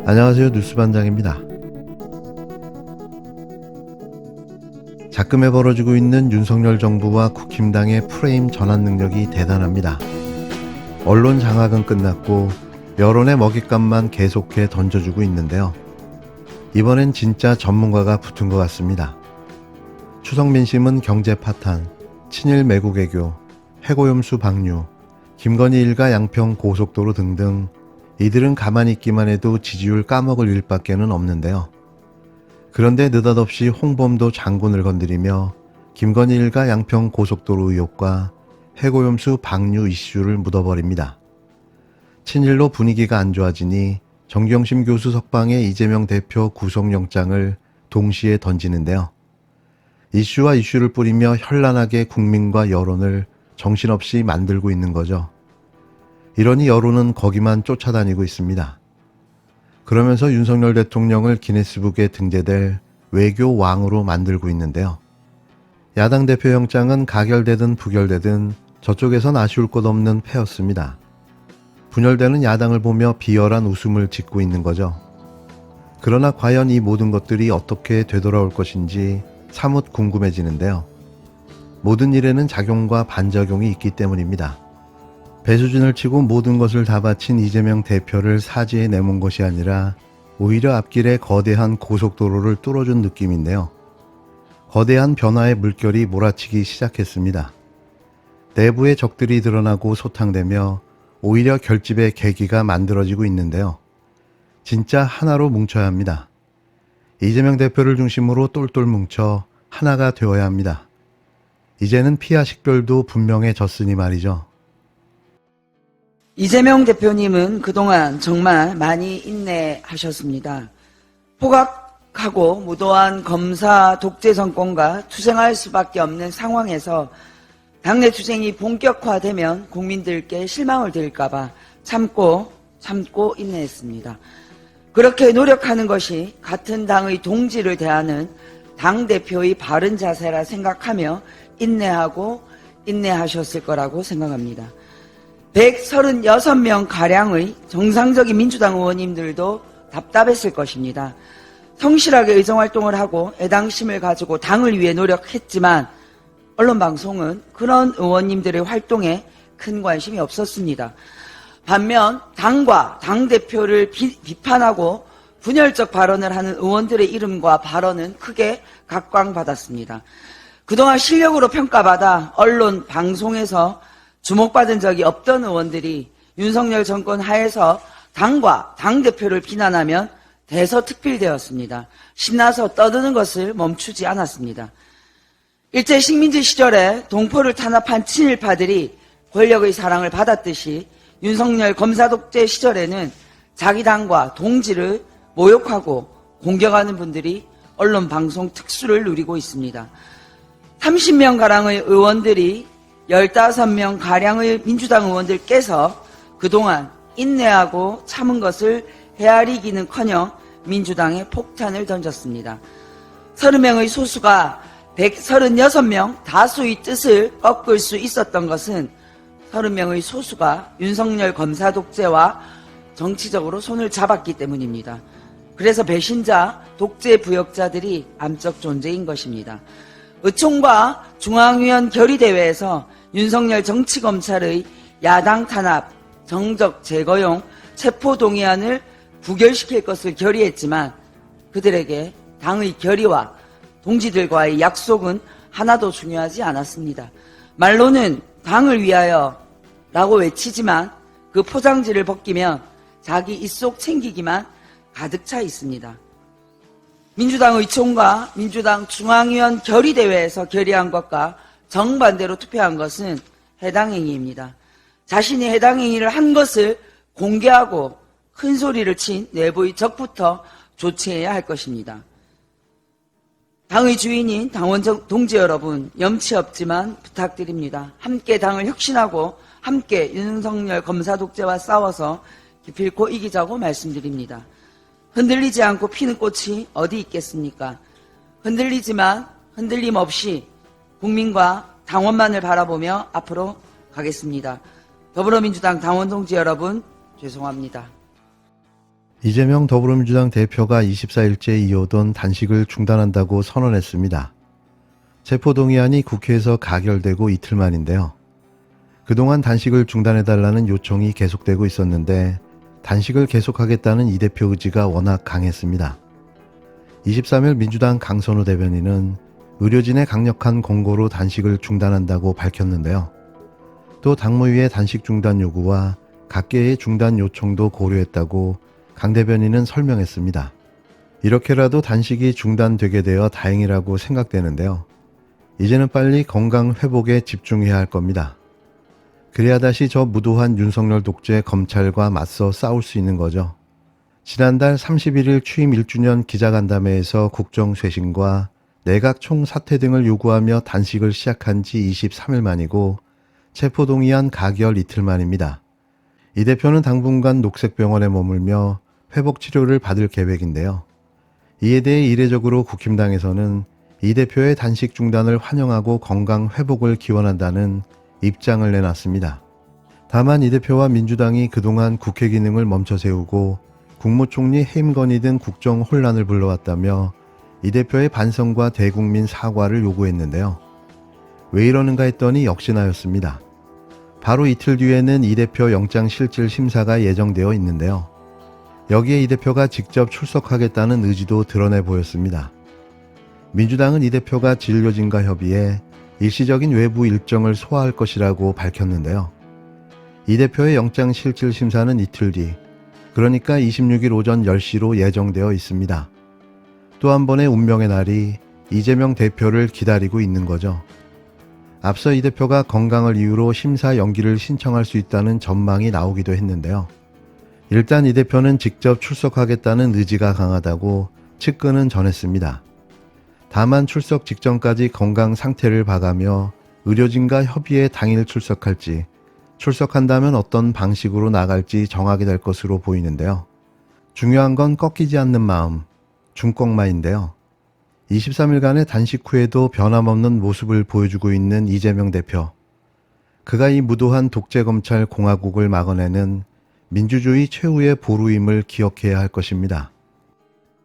안녕하세요. 뉴스반장입니다. 작금에 벌어지고 있는 윤석열 정부와 국힘당의 프레임 전환 능력이 대단합니다. 언론 장악은 끝났고 여론의 먹잇감만 계속해 던져주고 있는데요. 이번엔 진짜 전문가가 붙은 것 같습니다. 추석 민심은 경제 파탄, 친일 매국 애교, 해고염수 방류, 김건희 일가 양평 고속도로 등등 이들은 가만히 있기만 해도 지지율 까먹을 일밖에는 없는데요. 그런데 느닷없이 홍범도 장군을 건드리며 김건희 일가 양평 고속도로 의혹과 해고염수 방류 이슈를 묻어버립니다. 친일로 분위기가 안 좋아지니 정경심 교수 석방에 이재명 대표 구속영장을 동시에 던지는데요. 이슈와 이슈를 뿌리며 현란하게 국민과 여론을 정신없이 만들고 있는 거죠. 이러니 여론은 거기만 쫓아다니고 있습니다. 그러면서 윤석열 대통령을 기네스북에 등재될 외교 왕으로 만들고 있는데요. 야당 대표 영장은 가결되든 부결되든 저쪽에선 아쉬울 것 없는 패였습니다. 분열되는 야당을 보며 비열한 웃음을 짓고 있는 거죠. 그러나 과연 이 모든 것들이 어떻게 되돌아올 것인지 사뭇 궁금해지는데요. 모든 일에는 작용과 반작용이 있기 때문입니다. 배수진을 치고 모든 것을 다 바친 이재명 대표를 사지에 내몬 것이 아니라 오히려 앞길에 거대한 고속도로를 뚫어준 느낌인데요. 거대한 변화의 물결이 몰아치기 시작했습니다. 내부의 적들이 드러나고 소탕되며 오히려 결집의 계기가 만들어지고 있는데요. 진짜 하나로 뭉쳐야 합니다. 이재명 대표를 중심으로 똘똘 뭉쳐 하나가 되어야 합니다. 이제는 피와 식별도 분명해졌으니 말이죠. 이재명 대표님은 그동안 정말 많이 인내하셨습니다. 포각하고 무도한 검사 독재 정권과 투쟁할 수밖에 없는 상황에서 당내 투쟁이 본격화되면 국민들께 실망을 드릴까봐 참고 인내했습니다. 그렇게 노력하는 것이 같은 당의 동지를 대하는 당대표의 바른 자세라 생각하며 인내하셨을 거라고 생각합니다. 136명 가량의 정상적인 민주당 의원님들도 답답했을 것입니다. 성실하게 의정활동을 하고 애당심을 가지고 당을 위해 노력했지만 언론방송은 그런 의원님들의 활동에 큰 관심이 없었습니다. 반면 당과 당대표를 비판하고 분열적 발언을 하는 의원들의 이름과 발언은 크게 각광받았습니다. 그동안 실력으로 평가받아 언론, 방송에서 주목받은 적이 없던 의원들이 윤석열 정권 하에서 당과 당대표를 비난하면 대서특필되었습니다. 신나서 떠드는 것을 멈추지 않았습니다. 일제 식민지 시절에 동포를 탄압한 친일파들이 권력의 사랑을 받았듯이 윤석열 검사 독재 시절에는 자기 당과 동지를 모욕하고 공격하는 분들이 언론 방송 특수를 누리고 있습니다. 30명가량의 의원들이 15명가량의 민주당 의원들께서 그동안 인내하고 참은 것을 헤아리기는커녕 민주당에 폭탄을 던졌습니다. 30명의 소수가 136명 다수의 뜻을 꺾을 수 있었던 것은 30명의 소수가 윤석열 검사 독재와 정치적으로 손을 잡았기 때문입니다. 그래서 배신자, 독재 부역자들이 암적 존재인 것입니다. 의총과 중앙위원 결의대회에서 윤석열 정치검찰의 야당 탄압, 정적 제거용 체포동의안을 부결시킬 것을 결의했지만 그들에게 당의 결의와 동지들과의 약속은 하나도 중요하지 않았습니다. 말로는 당을 위하여 라고 외치지만 그 포장지를 벗기면 자기 입속 챙기기만 가득 차 있습니다. 민주당 의총과 민주당 중앙위원 결의대회에서 결의한 것과 정반대로 투표한 것은 해당 행위입니다. 자신이 해당 행위를 한 것을 공개하고 큰 소리를 친 내부의 적부터 조치해야 할 것입니다. 당의 주인인 당원 동지 여러분, 염치 없지만 부탁드립니다. 함께 당을 혁신하고 함께 윤석열 검사 독재와 싸워서 기필코 이기자고 말씀드립니다. 흔들리지 않고 피는 꽃이 어디 있겠습니까? 흔들리지만 흔들림 없이 국민과 당원만을 바라보며 앞으로 가겠습니다. 더불어민주당 당원 동지 여러분, 죄송합니다. 이재명 더불어민주당 대표가 24일째 이어온 단식을 중단한다고 선언했습니다. 체포동의안이 국회에서 가결되고 이틀 만인데요. 그동안 단식을 중단해달라는 요청이 계속되고 있었는데 단식을 계속하겠다는 이 대표 의지가 워낙 강했습니다. 23일 민주당 강선우 대변인은 의료진의 강력한 권고로 단식을 중단한다고 밝혔는데요. 또 당무위의 단식 중단 요구와 각계의 중단 요청도 고려했다고 강 대변인은 설명했습니다. 이렇게라도 단식이 중단되게 되어 다행이라고 생각되는데요. 이제는 빨리 건강 회복에 집중해야 할 겁니다. 그래야 다시 저 무도한 윤석열 독재 검찰과 맞서 싸울 수 있는 거죠. 지난달 31일 취임 1주년 기자간담회에서 국정쇄신과 내각 총사퇴 등을 요구하며 단식을 시작한 지 23일 만이고 체포동의안 가결 이틀 만입니다. 이 대표는 당분간 녹색병원에 머물며 회복치료를 받을 계획인데요. 이에 대해 이례적으로 국힘당에서는 이 대표의 단식 중단을 환영하고 건강 회복을 기원한다는 입장을 내놨습니다. 다만 이 대표와 민주당이 그동안 국회 기능을 멈춰 세우고 국무총리 해임 건의 등 국정 혼란을 불러왔다며 이 대표의 반성과 대국민 사과를 요구했는데요. 왜 이러는가 했더니 역시나였습니다. 바로 이틀 뒤에는 이 대표 영장실질심사가 예정되어 있는데요. 여기에 이 대표가 직접 출석하겠다는 의지도 드러내 보였습니다. 민주당은 이 대표가 진료진과 협의해 일시적인 외부 일정을 소화할 것이라고 밝혔는데요. 이 대표의 영장실질심사는 이틀 뒤, 그러니까 26일 오전 10시로 예정되어 있습니다. 또 한 번의 운명의 날이 이재명 대표를 기다리고 있는 거죠. 앞서 이 대표가 건강을 이유로 심사 연기를 신청할 수 있다는 전망이 나오기도 했는데요. 일단 이 대표는 직접 출석하겠다는 의지가 강하다고 측근은 전했습니다. 다만 출석 직전까지 건강 상태를 봐가며 의료진과 협의해 당일 출석할지, 출석한다면 어떤 방식으로 나갈지 정하게 될 것으로 보이는데요. 중요한 건 꺾이지 않는 마음, 중꺾마인데요. 23일간의 단식 후에도 변함없는 모습을 보여주고 있는 이재명 대표. 그가 이 무도한 독재검찰 공화국을 막아내는 민주주의 최후의 보루임을 기억해야 할 것입니다.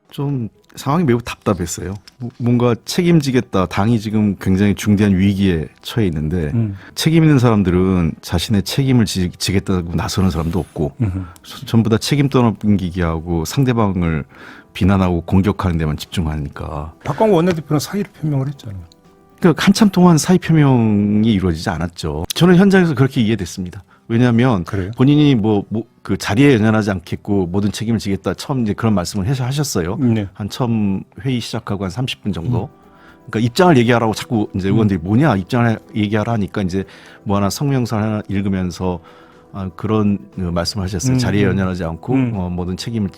좀 상황이 매우 답답했어요. 뭔가 책임지겠다. 당이 지금 굉장히 중대한 위기에 처해 있는데 책임 있는 사람들은 자신의 책임을 지겠다고 나서는 사람도 없고 전부 다 책임 떠넘기기 하고 상대방을 비난하고 공격하는 데만 집중하니까. 박광호 원내대표는 사의를 표명을 했잖아요. 그러니까 한참 동안 사의 표명이 이루어지지 않았죠. 저는 현장에서 그렇게 이해됐습니다. 왜냐하면 그래요? 본인이 그 자리에 연연하지 않겠고 모든 책임을 지겠다 처음 이제 그런 말씀을 하셨어요. 네. 한 처음 회의 시작하고 한 30분 정도. 그러니까 입장을 얘기하라고 자꾸 이제 의원들이 뭐냐 입장을 얘기하라 하니까 이제 뭐 하나 성명서 하나 읽으면서 그런 말씀을 하셨어요. 자리에 연연하지 않고 모든 책임을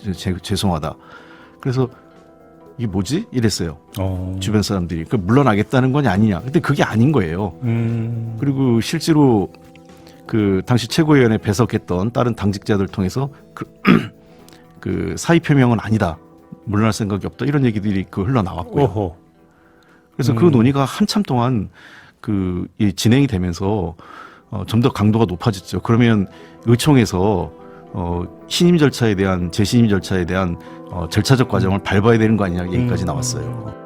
죄송하다. 그래서 이게 뭐지? 이랬어요. 주변 사람들이. 그러니까 물러나겠다는 건 아니냐. 근데 그게 아닌 거예요. 그리고 실제로 그 당시 최고위원회 배석했던 다른 당직자들 통해서 그 사의 표명은 아니다. 물러날 생각이 없다. 이런 얘기들이 흘러나왔고요. 오호. 그래서 그 논의가 한참 동안 진행이 되면서 좀 더 강도가 높아졌죠. 그러면 의총에서 신임 절차에 대한 재신임 절차에 대한 절차적 과정을 밟아야 되는 거 아니냐 얘기까지 나왔어요.